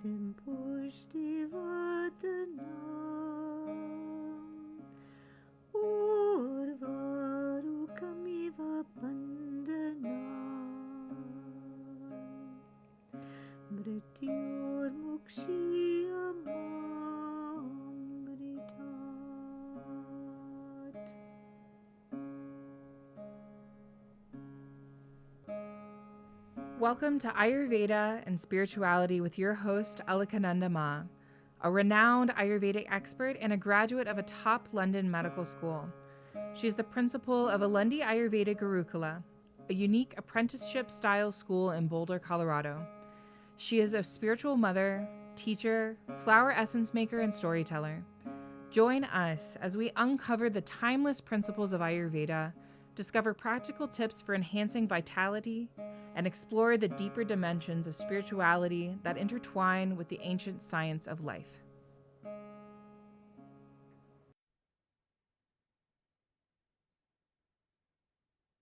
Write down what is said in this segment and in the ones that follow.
Shantem Pushtivadanam Urvarukamiva Bandanam Mrityurmukshiyamamritat. Welcome to Ayurveda and Spirituality with your host, Alakananda Ma, a renowned Ayurvedic expert and a graduate of a top London medical school. She's the principal of Alundi Ayurveda Gurukula, a unique apprenticeship-style school in Boulder, Colorado. She is a spiritual mother, teacher, flower essence maker, and storyteller. Join us as we uncover the timeless principles of Ayurveda, discover practical tips for enhancing vitality, and explore the deeper dimensions of spirituality that intertwine with the ancient science of life.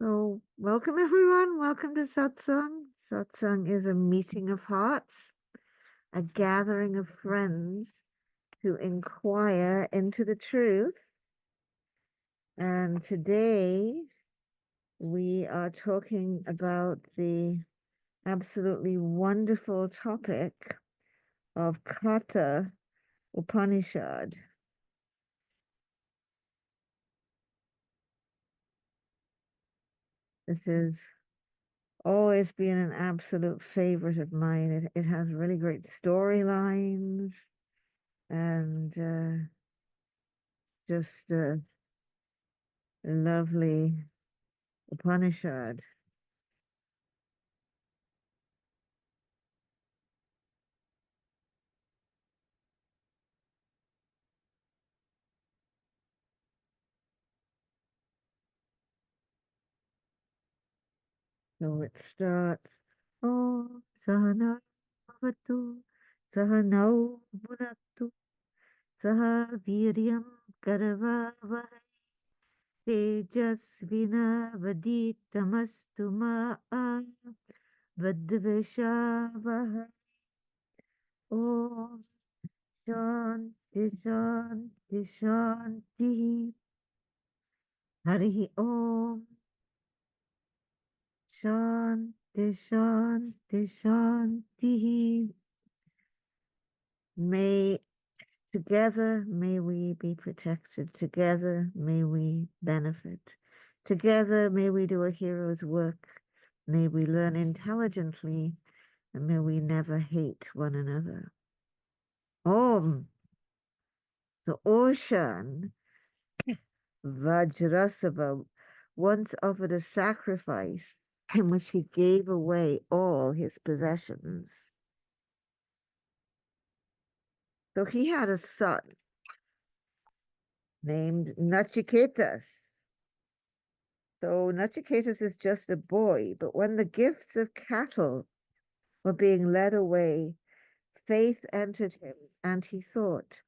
So, welcome everyone. Welcome to Satsang. Satsang is a meeting of hearts, a gathering of friends to inquire into the truth. And today we are talking about the absolutely wonderful topic of Katha Upanishad. This has always been an absolute favorite of mine. It has really great storylines and just a lovely Upanishad. So it starts, Om Sahana Bhavatu Sahanau Bhunaktu Saha Viryam Karavavahai Tejasvinavaditamastu Ma'a Vadvishavahai. Om Shanti Shanti Shanti Harihi Om Shanti Shanti Shanti. May together may we be protected. Together may we benefit. Together may we do a hero's work. May we learn intelligently, and may we never hate one another. Om. The ocean Vajrasava once offered a sacrifice in which he gave away all his possessions. So he had a son named Nachiketas. So Nachiketas is just a boy, but when the gifts of cattle were being led away, faith entered him, and he thought,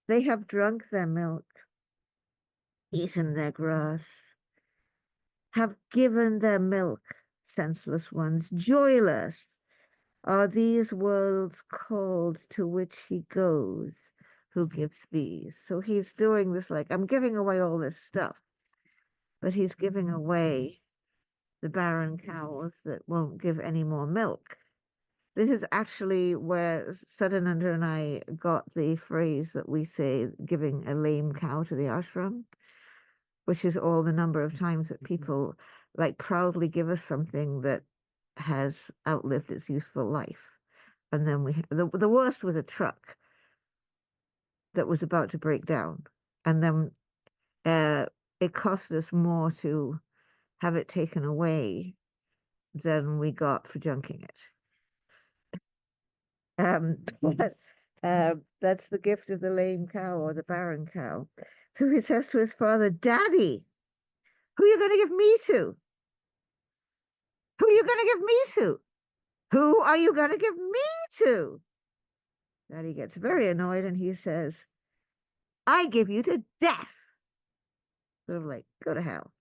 they have drunk their milk, eaten their grass, have given their milk, senseless ones, joyless are these worlds called to which he goes, who gives these. So he's doing this like, I'm giving away all this stuff, but he's giving away the barren cows that won't give any more milk. This is actually where Sadananda and I got the phrase that we say, giving a lame cow to the ashram, which is all the number of times that people like proudly give us something that has outlived its useful life. And then the worst was a truck that was about to break down. And then it cost us more to have it taken away than we got for junking it. But that's the gift of the lame cow or the barren cow. So he says to his father, Daddy, who are you going to give me to? Who are you going to give me to? Who are you going to give me to? Daddy gets very annoyed and he says, I give you to death. Sort of like, go to hell.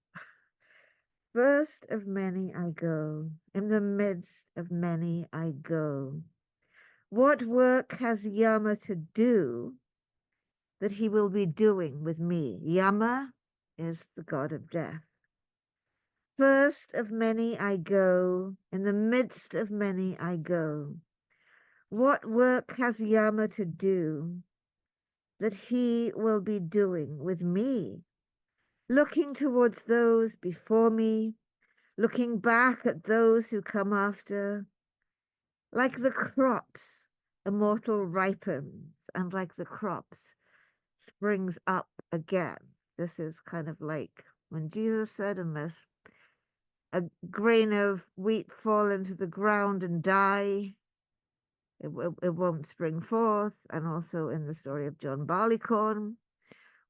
First of many I go, in the midst of many I go. What work has Yama to do that he will be doing with me? Yama is the god of death. First of many I go, in the midst of many I go. What work has Yama to do that he will be doing with me? Looking towards those before me, looking back at those who come after, like the crops, immortal ripens, and like the crops, springs up again. This is kind of like when Jesus said, unless a grain of wheat fall into the ground and die, it won't spring forth. And also in the story of John Barleycorn,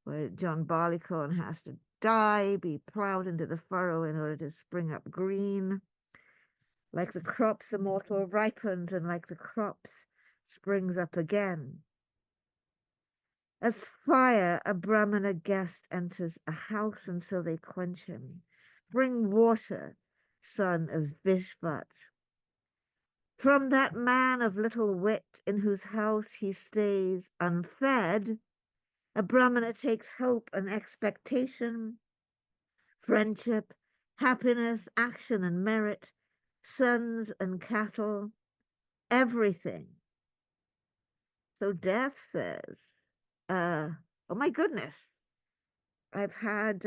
where John Barleycorn has to die, be plowed into the furrow in order to spring up green. Like the crops, immortal ripens, and like the crops, springs up again. As fire, a Brahmana guest enters a house, and so they quench him. Bring water, son of Vishvat. From that man of little wit, in whose house he stays unfed, a Brahmana takes hope and expectation, friendship, happiness, action and merit, sons and cattle, everything. So death says, oh my goodness, I've had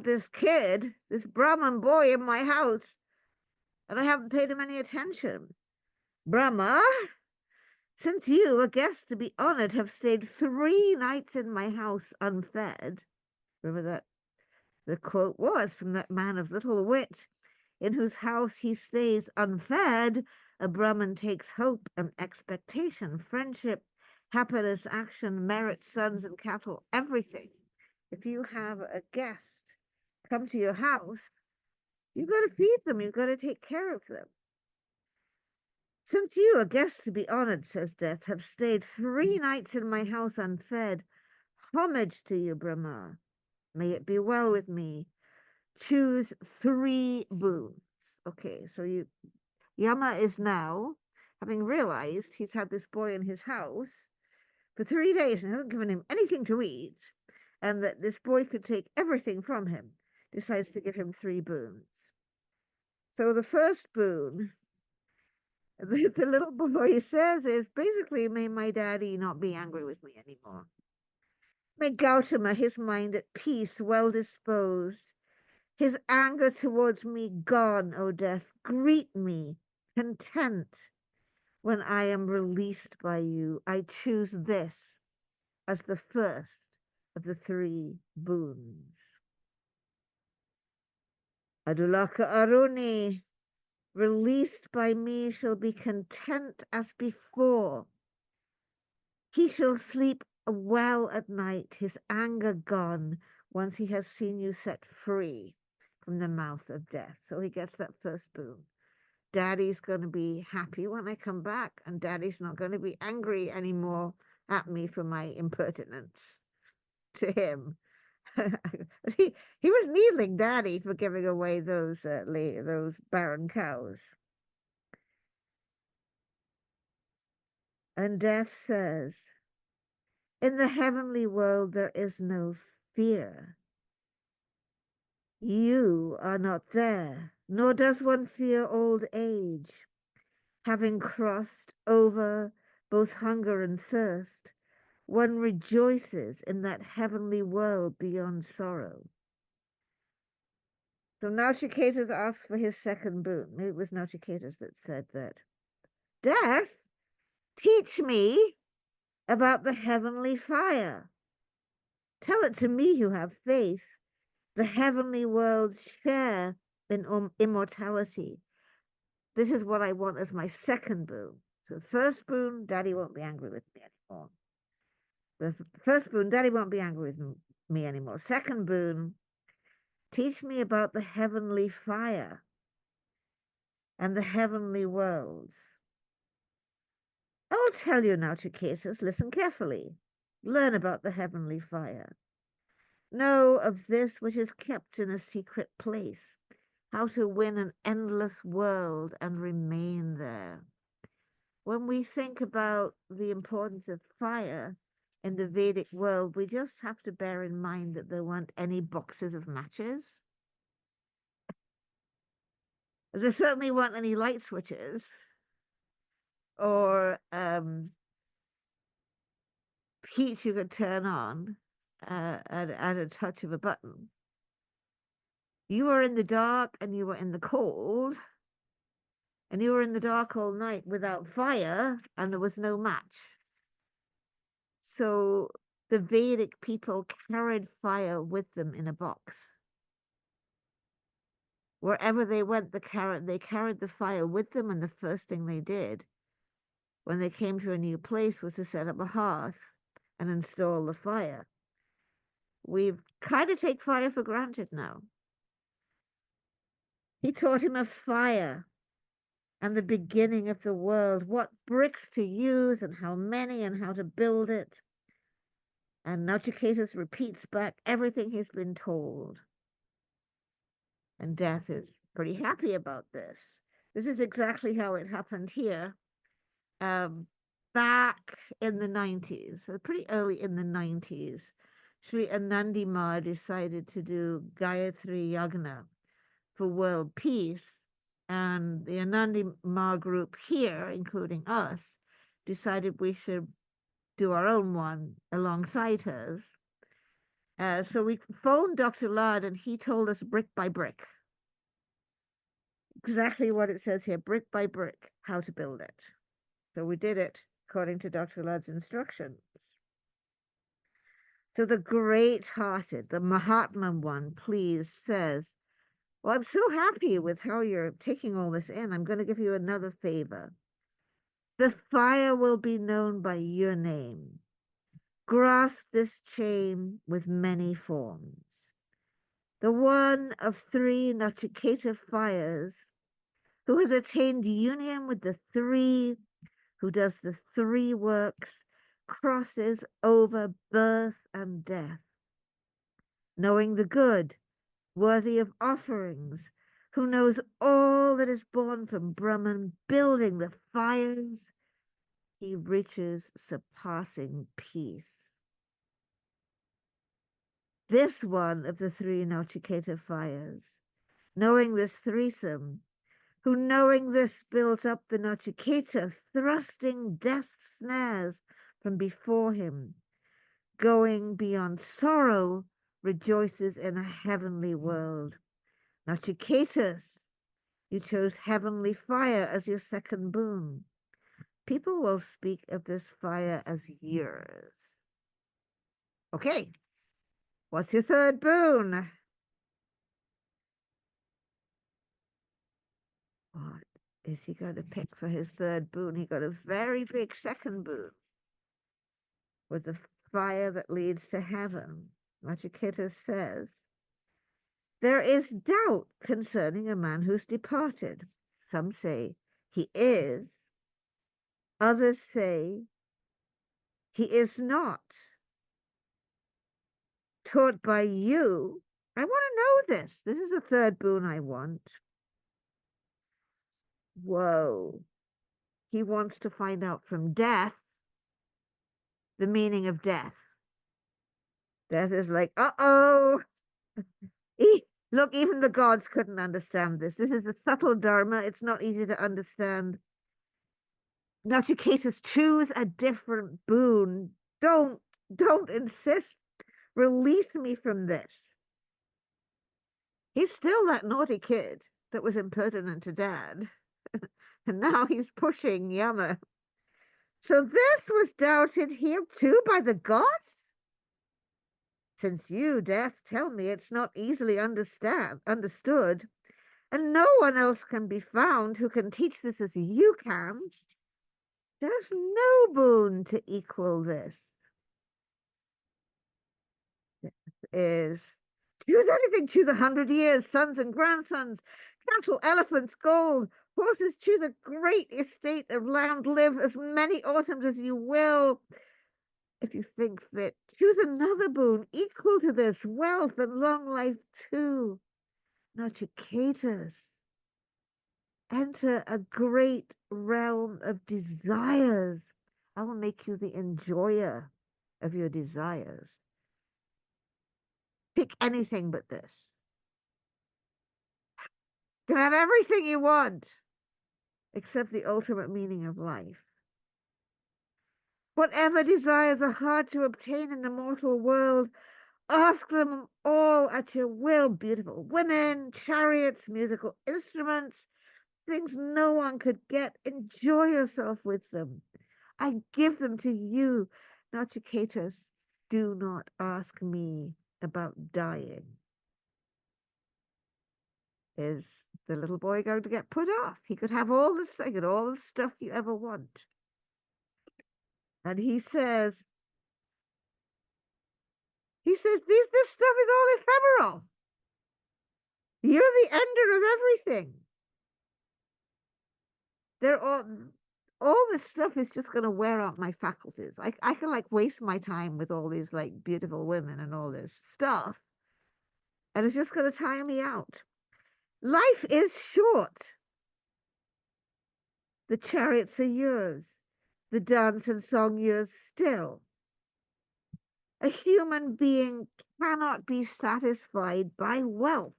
this kid, this Brahman boy in my house, and I haven't paid him any attention. Brahma, since you, a guest to be honored, have stayed 3 nights in my house unfed. Remember that the quote was from that man of little wit, in whose house he stays unfed, a Brahman takes hope and expectation, friendship, happiness, action, merit, sons and cattle, everything. If you have a guest come to your house, you've got to feed them, you've got to take care of them. Since you, a guest to be honored, says Death, have stayed 3 nights in my house unfed, homage to you, Brahma. May it be well with me. Choose 3 boons. Okay, so Yama is now, having realized he's had this boy in his house for 3 days and hasn't given him anything to eat, and that this boy could take everything from him, decides to give him 3 boons. So the first boon, the little boy says, is basically, may my daddy not be angry with me anymore. May Gautama, his mind at peace, well disposed, his anger towards me gone, O death, greet me, content. When I am released by you, I choose this as the first of the 3 boons. Adulaka Aruni, released by me, shall be content as before. He shall sleep well at night, his anger gone, once he has seen you set free from the mouth of death. So he gets that first boon. Daddy's going to be happy when I come back, and Daddy's not going to be angry anymore at me for my impertinence to him. he was needling Daddy for giving away those barren cows. And Death says, in the heavenly world there is no fear. You are not there, nor does one fear old age. Having crossed over both hunger and thirst, one rejoices in that heavenly world beyond sorrow. So Nachiketas asks for his second boon. Maybe it was Nachiketas that said that. Death, teach me about the heavenly fire. Tell it to me who have faith. The heavenly world's share in immortality. This is what I want as my second boon. So the first boon, Daddy won't be angry with me anymore. The first boon, Daddy won't be angry with me anymore. Second boon, teach me about the heavenly fire and the heavenly worlds. I will tell you now, Chicasis, listen carefully. Learn about the heavenly fire. Know of this which is kept in a secret place, how to win an endless world and remain there. when we think about the importance of fire in the Vedic world, we just have to bear in mind that there weren't any boxes of matches. There certainly weren't any light switches or heat you could turn on at a touch of a button. You were in the dark and you were in the cold, and you were in the dark all night without fire, and there was no match. So the Vedic people carried fire with them in a box. Wherever they went, they carried the fire with them, and the first thing they did when they came to a new place was to set up a hearth and install the fire. We've kind of take fire for granted now. He taught him of fire and the beginning of the world, what bricks to use and how many and how to build it. And Nachiketas repeats back everything he's been told. And Death is pretty happy about this. This is exactly how it happened here. Back in the 90s, so pretty early in the 90s, Sri Anandima decided to do Gayatri Yagna for world peace. And the Anandima group here, including us, decided we should do our own one alongside hers. So we phoned Dr. Ladd and he told us brick by brick, exactly what it says here, brick by brick, how to build it. So we did it according to Dr. Ladd's instructions. So the great-hearted, the Mahatma one, please, says, well, I'm so happy with how you're taking all this in. I'm going to give you another favor. The fire will be known by your name. Grasp this chain with many forms. The one of three Nachiketa fires, who has attained union with the three, who does the three works, crosses over birth and death, knowing the good, worthy of offerings, who knows all that is born from Brahman, building the fires, he reaches surpassing peace. This one of the three Nachiketa fires, knowing this threesome, who knowing this builds up the Nachiketa, thrusting death's snares from before him, going beyond sorrow, rejoices in a heavenly world. Nachiketas, you chose heavenly fire as your second boon. People will speak of this fire as yours. Okay, what's your third boon? What is he going to pick for his third boon? He got a very big second boon with the fire that leads to heaven. Nachiketas says, there is doubt concerning a man who's departed. Some say he is. Others say he is not. Taught by you, I want to know this. This is the third boon I want. Whoa. He wants to find out from death the meaning of death. Death is like, uh-oh. Look, even the gods couldn't understand this. This is a subtle dharma. It's not easy to understand. Nachiketas, choose a different boon. Don't insist. Release me from this. He's still that naughty kid that was impertinent to dad. And now he's pushing Yama. So this was doubted here too by the gods? Since you, Death, tell me it's not easily understood, and no one else can be found who can teach this as you can, there's no boon to equal this. This is, choose anything, choose 100 years, sons and grandsons, cattle, elephants, gold, horses, choose a great estate of land, live as many autumns as you will. If you think fit, choose another boon equal to this, wealth and long life too. Nachiketas. enter a great realm of desires. I will make you the enjoyer of your desires. Pick anything but this. You can have everything you want, except the ultimate meaning of life. Whatever desires are hard to obtain in the mortal world, ask them all at your will. Beautiful women, chariots, musical instruments, things no one could get. Enjoy yourself with them. I give them to you, Nachiketas. Do not ask me about dying. Is the little boy going to get put off? He could have all the stuff, all the stuff you ever want. And he says, this stuff is all ephemeral. You're the ender of everything. They're all this stuff is just going to wear out my faculties. I can like waste my time with all these like beautiful women and all this stuff, and it's just going to tire me out. Life is short. The chariots are yours, the dance and song yours still. A human being cannot be satisfied by wealth.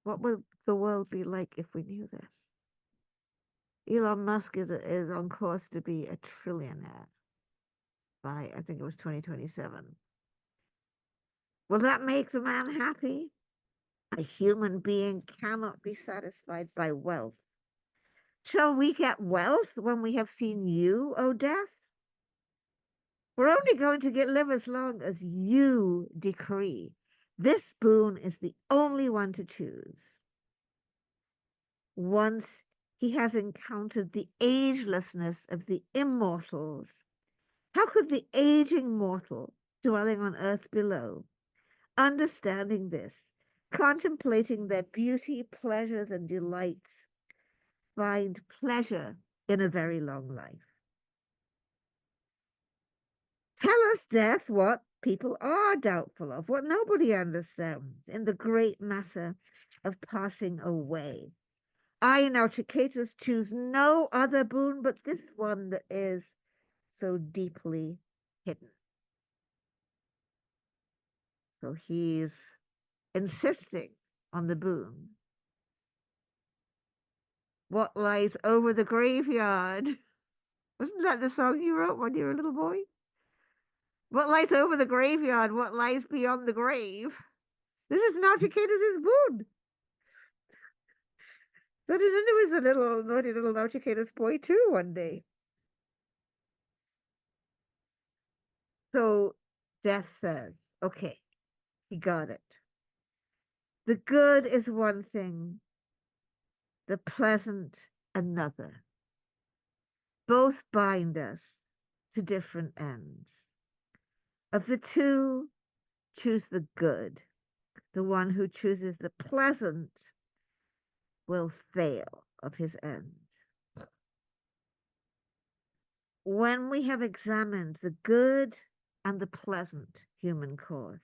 What would the world be like if we knew this? Elon Musk is on course to be a trillionaire by, I think it was 2027. Will that make the man happy? A human being cannot be satisfied by wealth. Shall we get wealth when we have seen you, O death? We're only going to live as long as you decree. This boon is the only one to choose. Once he has encountered the agelessness of the immortals, how could the aging mortal dwelling on earth below, understanding this, contemplating their beauty, pleasures, and delights, find pleasure in a very long life? Tell us, death, what people are doubtful of, what nobody understands in the great matter of passing away. I, now Chicatus, choose no other boon but this one that is so deeply hidden. So he's insisting on the boon. What lies over the graveyard? Wasn't that the song you wrote when you were a little boy? What lies over the graveyard? What lies beyond the grave? This is Nachicatus's boon. So there was a little naughty little Nachicatus boy too one day. So Death says, okay, he got it. The good is one thing, the pleasant another. Both bind us to different ends. Of the two, choose the good. The one who chooses the pleasant will fail of his end. When we have examined the good and the pleasant human course,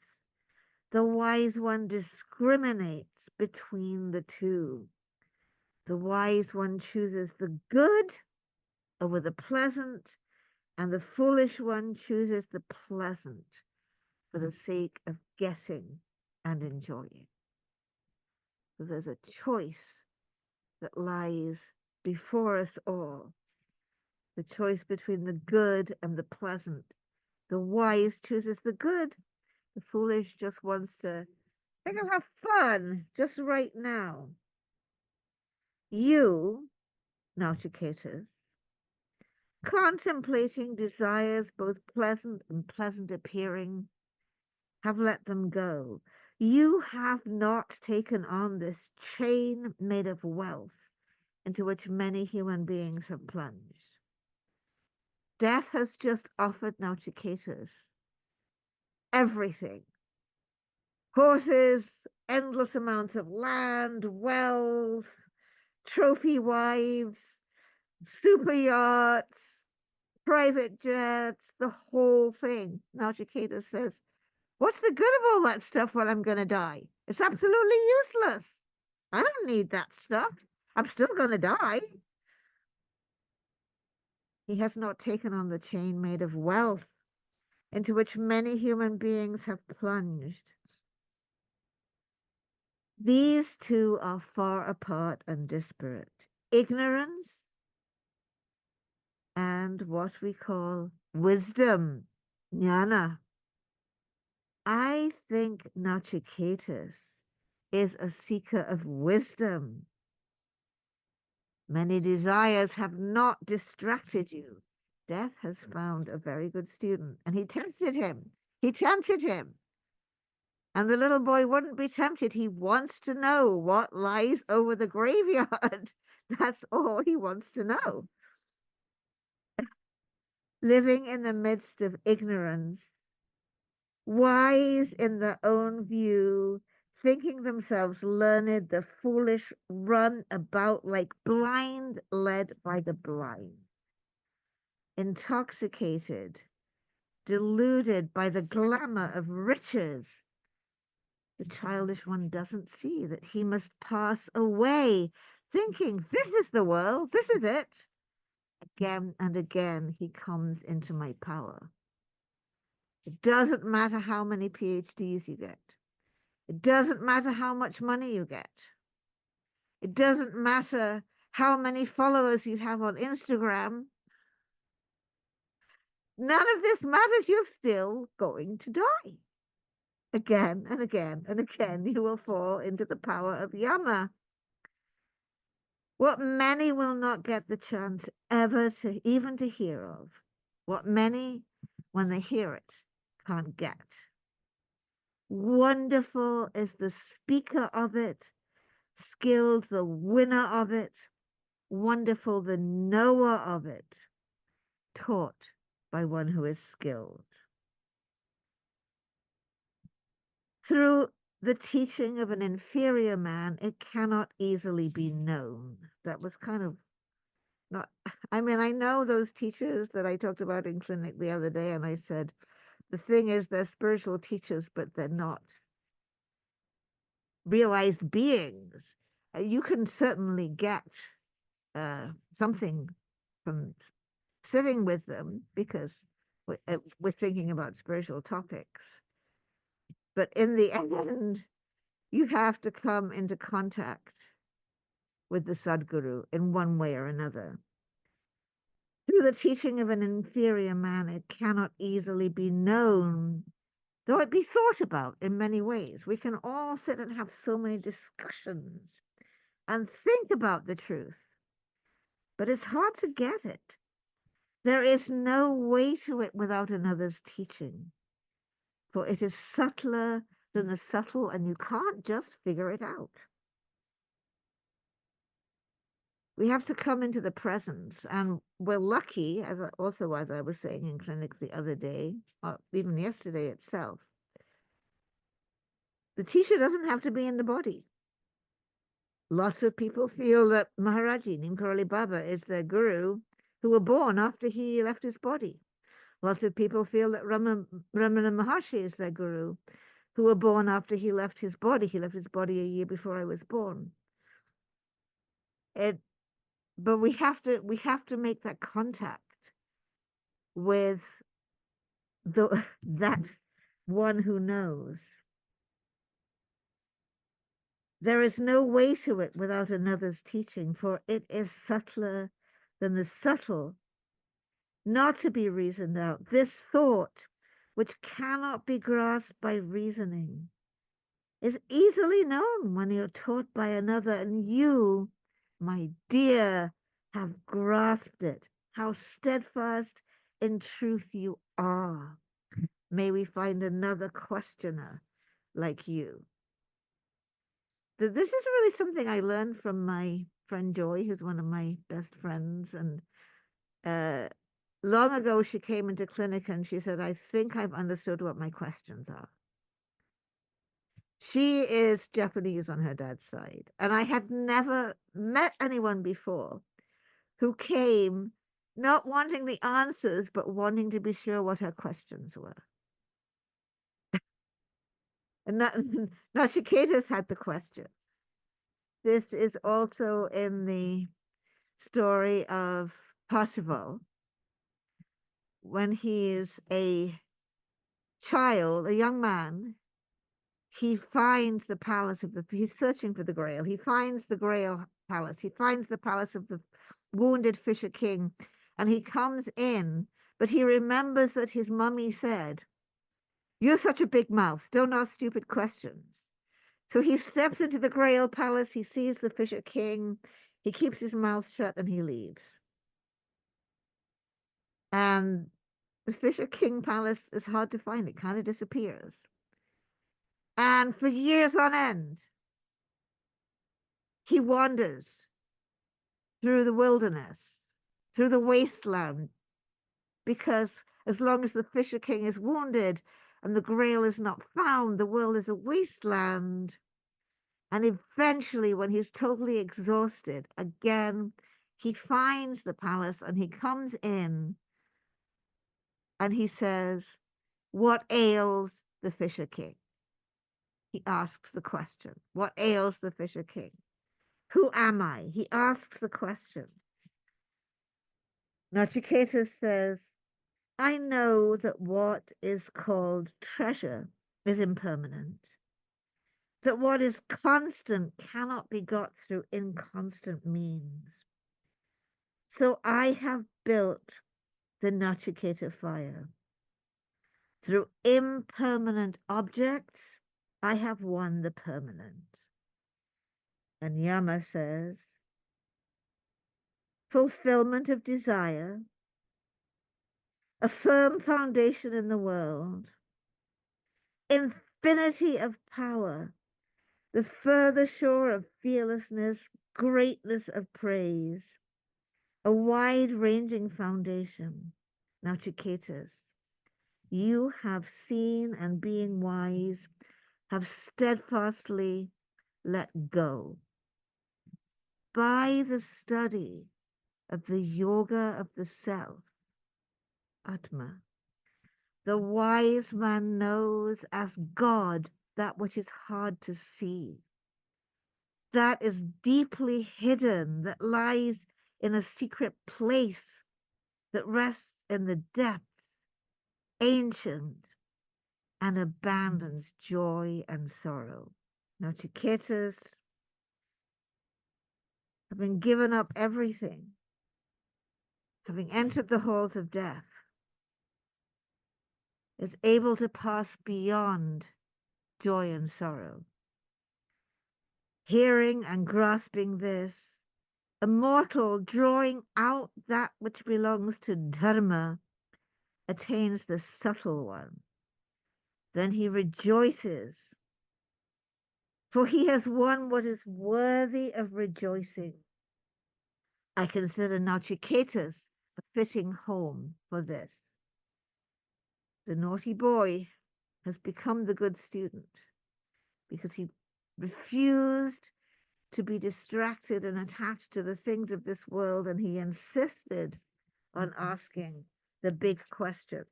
the wise one discriminates between the two. The wise one chooses the good over the pleasant, and the foolish one chooses the pleasant for the sake of getting and enjoying. So there's a choice that lies before us all. The choice between the good and the pleasant. The wise chooses the good. The foolish just wants to, they can have fun just right now. You, Nachicatus, contemplating desires both pleasant and pleasant appearing, have let them go. You have not taken on this chain made of wealth into which many human beings have plunged. Death has just offered Nachicatus everything. Horses, endless amounts of land, wealth, trophy wives, super yachts, private jets, the whole thing. Nachicatus says, what's the good of all that stuff when I'm going to die? It's absolutely useless. I don't need that stuff. I'm still going to die. He has not taken on the chain made of wealth into which many human beings have plunged. These two are far apart and disparate. Ignorance and what we call wisdom, jnana. I think Nachiketas is a seeker of wisdom. Many desires have not distracted you. Death has found a very good student, and he tested him. He tempted him. And the little boy wouldn't be tempted. He wants to know what lies over the graveyard. That's all he wants to know. Living in the midst of ignorance, wise in their own view, thinking themselves learned, the foolish run about like blind led by the blind, intoxicated, deluded by the glamour of riches. The childish one doesn't see that he must pass away, thinking, this is the world, this is it. Again and again, he comes into my power. It doesn't matter how many PhDs you get. It doesn't matter how much money you get. It doesn't matter how many followers you have on Instagram. None of this matters. You're still going to die. Again and again and again, you will fall into the power of Yama. What many will not get the chance ever to even to hear of. What many, when they hear it, can't get. Wonderful is the speaker of it, skilled the winner of it, wonderful the knower of it, taught by one who is skilled. Through the teaching of an inferior man, it cannot easily be known. That was kind of not, I mean, I know those teachers that I talked about in clinic the other day, and I said, the thing is, they're spiritual teachers, but they're not realized beings. You can certainly get something from sitting with them because we're thinking about spiritual topics. But in the end, you have to come into contact with the Sadguru in one way or another. Through the teaching of an inferior man, it cannot easily be known, though it be thought about in many ways. We can all sit and have so many discussions and think about the truth, but it's hard to get it. There is no way to it without another's teaching, for it is subtler than the subtle, and you can't just figure it out. We have to come into the presence, and we're lucky, as I was saying in clinic the other day, or even yesterday itself, the teacher doesn't have to be in the body. Lots of people feel that Maharaji, Nimkaroli Baba, is their guru who were born after he left his body. Lots of people feel that Ramana Maharshi is their guru, who were born after he left his body. He left his body a year before I was born. But we have to make that contact with that one who knows. There is no way to it without another's teaching, for it is subtler than the subtle, not to be reasoned out. This thought, which cannot be grasped by reasoning, is easily known when you're taught by another, and you, my dear, have grasped it. How steadfast in truth you are. May we find another questioner like you. This is really something I learned from my friend Joy, who's one of my best friends. And long ago, she came into clinic and she said, I think I've understood what my questions are. She is Japanese on her dad's side. And I had never met anyone before who came not wanting the answers, but wanting to be sure what her questions were. And Nachiketas had the question. This is also in the story of Percival when he is a child, a young man. He finds the palace of the, he's searching for the Grail. He finds the Grail palace. He finds the palace of the wounded Fisher King, and he comes in, but he remembers that his mummy said, "You're such a big mouth. Don't ask stupid questions." So he steps into the Grail palace. He sees the Fisher King. He keeps his mouth shut and he leaves. And the Fisher King palace is hard to find. It kind of disappears. And for years on end, he wanders through the wilderness, through the wasteland, because as long as the Fisher King is wounded and the Grail is not found, the world is a wasteland. And eventually, when he's totally exhausted, again, he finds the palace and he comes in and he says, "What ails the Fisher King?" He asks the question, "What ails the Fisher King? Who am I?" He asks the question. Nachiketa says, "I know that what is called treasure is impermanent, that what is constant cannot be got through inconstant means. So I have built the Nachiketa fire. Through impermanent objects, I have won the permanent." And Yama says, "Fulfillment of desire, a firm foundation in the world, infinity of power, the further shore of fearlessness, greatness of praise, a wide-ranging foundation." Now, Chiketas, you have seen and being wise, have steadfastly let go by the study of the yoga of the self, Atma. The wise man knows as God that which is hard to see, that is deeply hidden, that lies in a secret place, that rests in the depths, ancient, and abandons joy and sorrow. Now, Chiketas, having given up everything, having entered the halls of death, is able to pass beyond joy and sorrow. Hearing and grasping this, a mortal drawing out that which belongs to Dharma attains the subtle one. Then he rejoices, for he has won what is worthy of rejoicing. I consider Nachiketas a fitting home for this. The naughty boy has become the good student because he refused to be distracted and attached to the things of this world, and he insisted on asking the big question,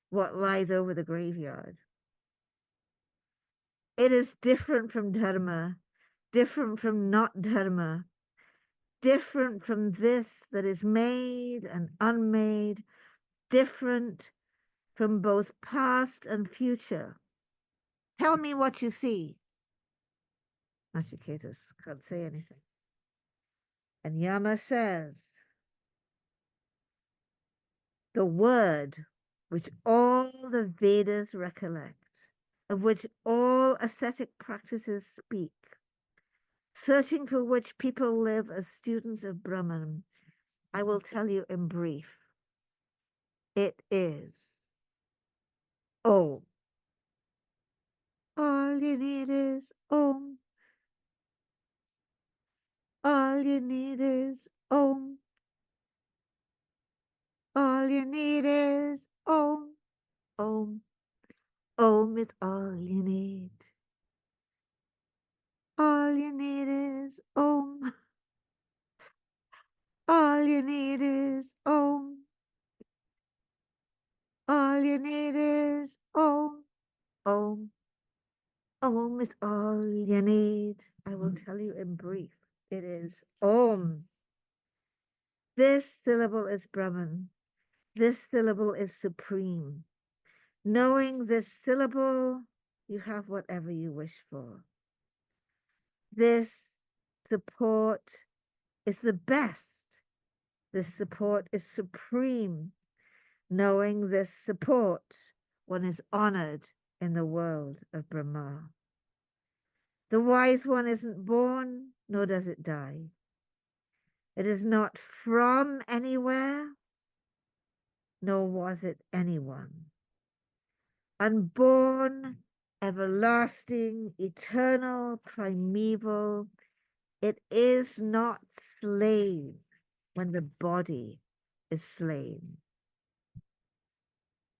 what lies over the graveyard? It is different from Dharma, different from not Dharma, different from this that is made and unmade, different from both past and future. Tell me what you see. Nachiketas can't say anything. And Yama says, the word which all the Vedas recollect, of which all ascetic practices speak, searching for which people live as students of Brahman, I will tell you in brief. It is Om. All you need is Om. All you need is Om. All you need is Om. Om. Om is all you need. All you need is Om. All you need is Om. All you need is Om. Om. Om is all you need. I will tell you in brief. It is Om. This syllable is Brahman. This syllable is supreme. Knowing this syllable, you have whatever you wish for. This support is the best. This support is supreme. Knowing this support, one is honored in the world of Brahma. The wise one isn't born, nor does it die. It is not from anywhere, nor was it anyone. Unborn, everlasting, eternal, primeval, it is not slain when the body is slain.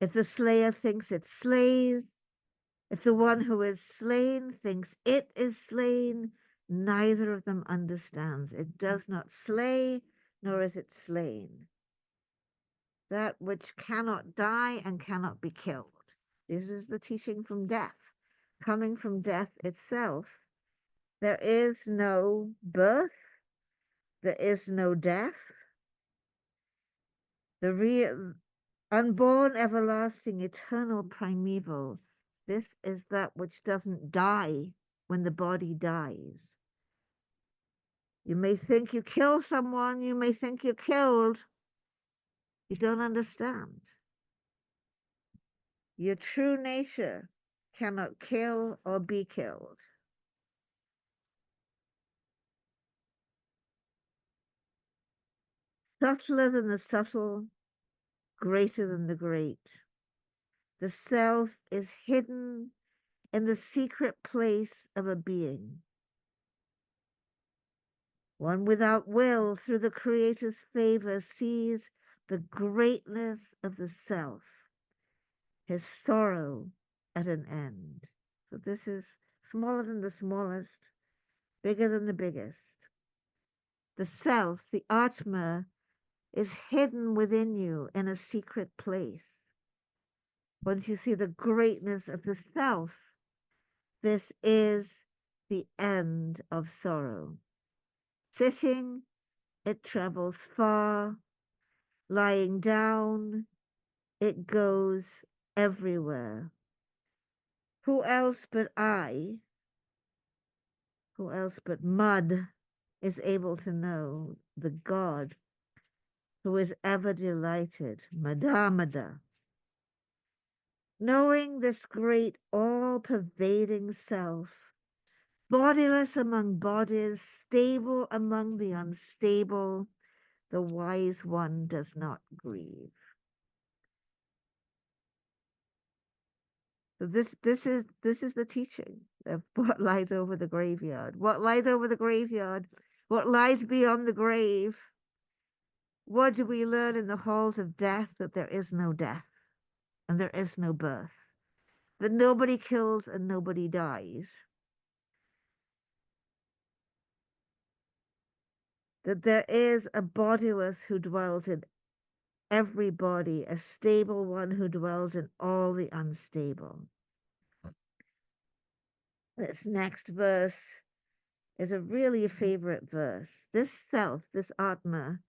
If the slayer thinks it slays, if the one who is slain thinks it is slain, neither of them understands. It does not slay, nor is it slain. That which cannot die and cannot be killed. This is the teaching from death. Coming from death itself, there is no birth, there is no death. The real, unborn, everlasting, eternal, primeval, this is that which doesn't die when the body dies. You may think you kill someone, you may think you're killed. You don't understand. Your true nature cannot kill or be killed. Subtler than the subtle, greater than the great. The self is hidden in the secret place of a being. One without will, through the Creator's favor, sees the greatness of the self, his sorrow at an end. So this is smaller than the smallest, bigger than the biggest. The self, the Atma, is hidden within you in a secret place. Once you see the greatness of the self, this is the end of sorrow. Sitting, it travels far. Lying down, it goes everywhere. Who else but I, who else but mud, is able to know the God who is ever delighted, Madamada? Knowing this great all-pervading self, bodiless among bodies, stable among the unstable, the wise one does not grieve. So this is the teaching of what lies over the graveyard. What lies over the graveyard? What lies beyond the grave? What do we learn in the halls of death? That there is no death and there is no birth. That nobody kills and nobody dies. That there is a bodiless who dwells in every body, a stable one who dwells in all the unstable. This next verse is a really favorite verse. This self, this Atma,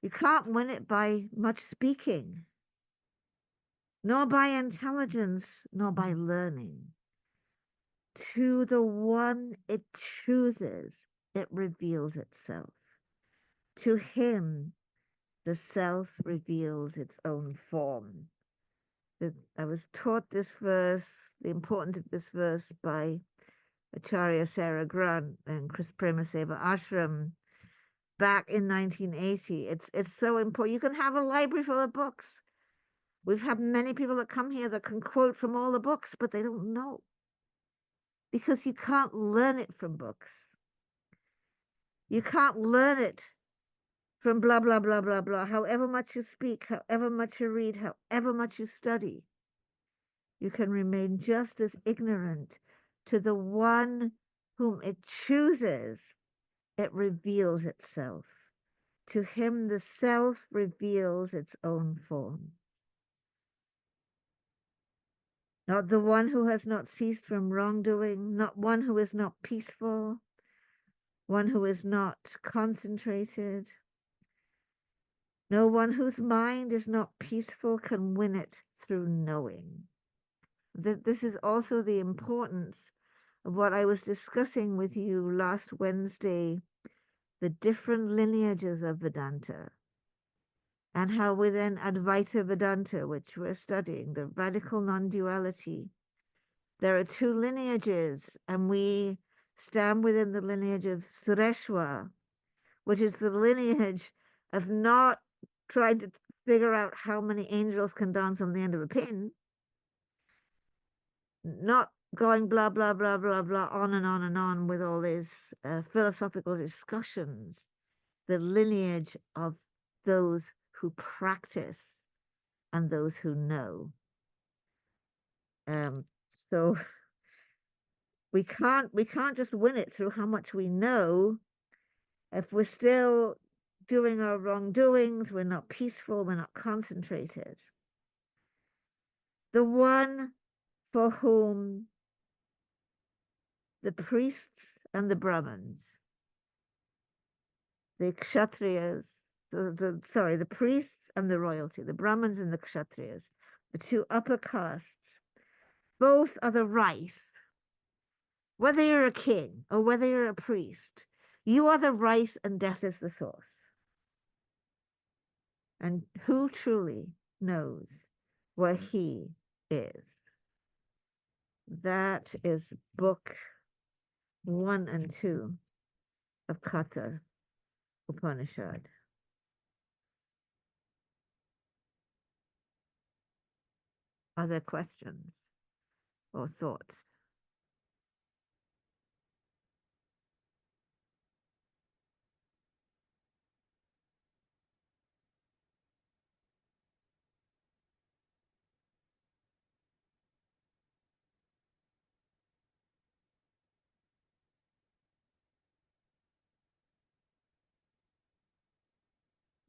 you can't win it by much speaking, nor by intelligence, nor by learning. To the one it chooses, it reveals itself. To him, the self reveals its own form. I was taught this verse, the importance of this verse, by Acharya Sarah Grant and Chris Premaseva Ashram back in 1980. It's so important. You can have a library full of books. We've had many people that come here that can quote from all the books, but they don't know. Because you can't learn it from books. You can't learn it from blah, blah, blah, blah, blah. However much you speak, however much you read, however much you study, you can remain just as ignorant. To the one whom it chooses, it reveals itself. To him, the self reveals its own form. Not the one who has not ceased from wrongdoing, not one who is not peaceful, one who is not concentrated. No one whose mind is not peaceful can win it through knowing. This is also the importance of what I was discussing with you last Wednesday, the different lineages of Vedanta, and how within Advaita Vedanta, which we're studying, the radical non-duality, there are two lineages, and we stand within the lineage of Sureshwar, which is the lineage of not trying to figure out how many angels can dance on the end of a pin, not going blah, blah, blah, blah, blah, on and on and on with all these philosophical discussions, the lineage of those who practice and those who know. So we can't just win it through how much we know. If we're still doing our wrongdoings, we're not peaceful, we're not concentrated. The one for whom the priests and the Brahmins, the Kshatriyas, the priests and the royalty, the Brahmins and the Kshatriyas, the two upper castes, both are the rice. Whether you're a king or whether you're a priest, you are the rice and death is the source. And who truly knows where he is? That is book 1 and 2 of Katha Upanishad. Are there questions or thoughts?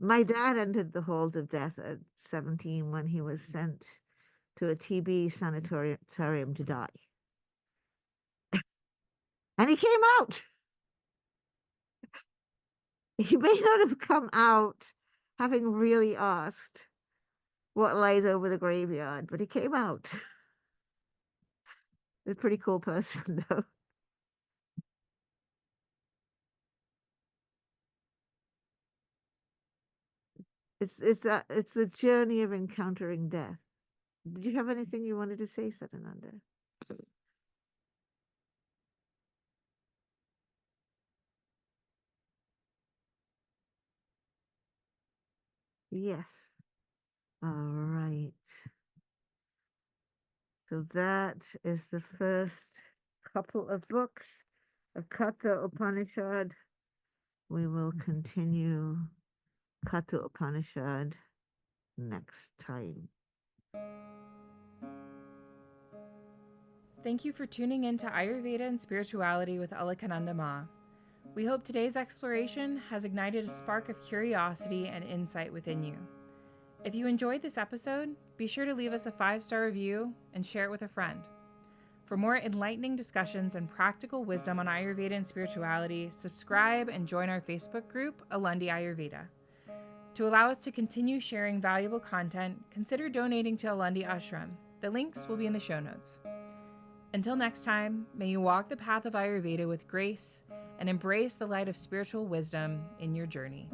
My dad entered the halls of death at 17 when he was sent to a TB sanatorium to die. And he came out. He may not have come out having really asked what lies over the graveyard, but he came out. He's a pretty cool person, though. It's the journey of encountering death. Did you have anything you wanted to say, Satananda? Yes. All right. So that is the first couple of books of Katha Upanishad. We will continue Katha Upanishad next time. Thank you for tuning in to Ayurveda and Spirituality with Alakananda Ma. We hope today's exploration has ignited a spark of curiosity and insight within you. If you enjoyed this episode, be sure to leave us a 5-star review and share it with a friend. For more enlightening discussions and practical wisdom on Ayurveda and spirituality, subscribe and join our Facebook group, Alundi Ayurveda. To allow us to continue sharing valuable content, consider donating to Alundi Ashram. The links will be in the show notes. Until next time, may you walk the path of Ayurveda with grace and embrace the light of spiritual wisdom in your journey.